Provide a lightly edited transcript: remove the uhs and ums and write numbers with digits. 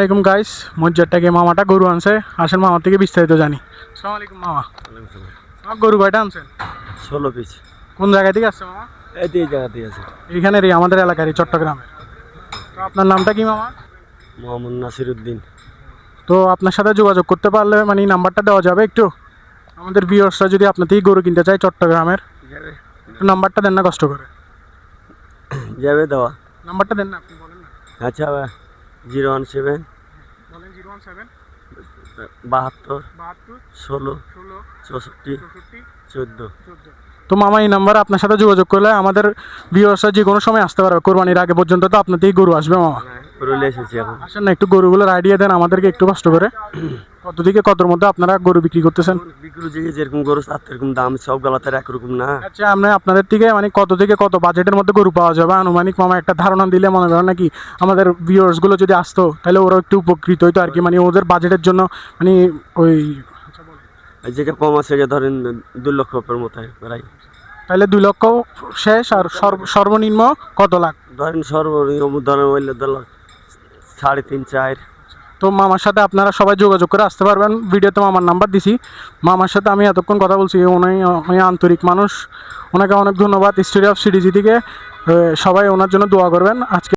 আসসালামাইকুম গাইস, মজ্জার থেকে মামাটা গরু আনছে। আসেন মামার থেকে বিস্তারিত জানি। আসসালামু আলাইকুম মামা। আমার গরু কয়টা আনছেন? 16 পিস। কোন জায়গা থেকে আসছে মামা? এই জায়গাতেই আছে। এইখানেরই, আমাদের এলাকারই, চট্টগ্রামের। তো আপনার নামটা কি মামা? মোহাম্মদ নাসিরউদ্দিন। তো আপনার সাথে যোগাযোগ করতে পারলে মানে নাম্বারটা দেওয়া যাবে একটু? আমাদের ভিউয়ার্সরা যদি আপনার থেকে গরু কিনতে চায় চট্টগ্রামের, একটু নাম্বারটা দেন না কষ্ট করে। যাবে দেওয়া। নাম্বারটা দেন না, আপনি বলেন না। আচ্ছা, 017 বলেন 017 72 72 16 16 64 64 14। 14। তো মামা এই নাম্বারে আপনার সাথে যোগাযোগ করলে আমাদের ভিউয়ার্সরা যে কোনো সময় আসতে পারবে। কোরবানির আগে পর্যন্ত তো আপনার থেকে গরু আসবে মামা। পুরুলিয়া এসেছি এখন। আসেন না, একটু গরুগুলোর আইডিয়া দেন আমাদেরকে একটু কষ্ট করে। কত থেকে কতর মধ্যে আপনারা গরু বিক্রি করতেছেন? বিক্রি যে যেরকম গরু তার এরকম দাম, সব গালাতের একরকম না। আচ্ছা, আপনাদের থেকে মানে কত থেকে কত বাজেটের মধ্যে গরু পাওয়া যাবে আনুমানিক মামা একটা ধারণা দিলে মনে করেন নাকি আমাদের ভিউয়ার্সগুলো যদি আসতো তাহলে ওরা একটু উপকৃত হইতো আর কি, মানে ওদের বাজেটের জন্য মানে ওই। এই যেটা কম আছে, যে ধরেন 2 লক্ষ মতো প্রায়। তাহলে 2 লক্ষ শেষ, আর সর্বনিম্ন কত লাখ? ধরেন সর্বনিম্ন ধরেন হইলে 3.5 4। তো মামার সাথে আপনারা সবাই যোগাযোগ করে আসতে পারবেন। ভিডিওতে মামার নাম্বার দিছি। মামার সাথে আমি এতক্ষণ কথা বলছি, উনি আন্তরিক মানুষ। ওনাকে অনেক ধন্যবাদ। স্টোরি অফ সিডিজি থেকে সবাই ওনার জন্য দোয়া করবেন। আজকে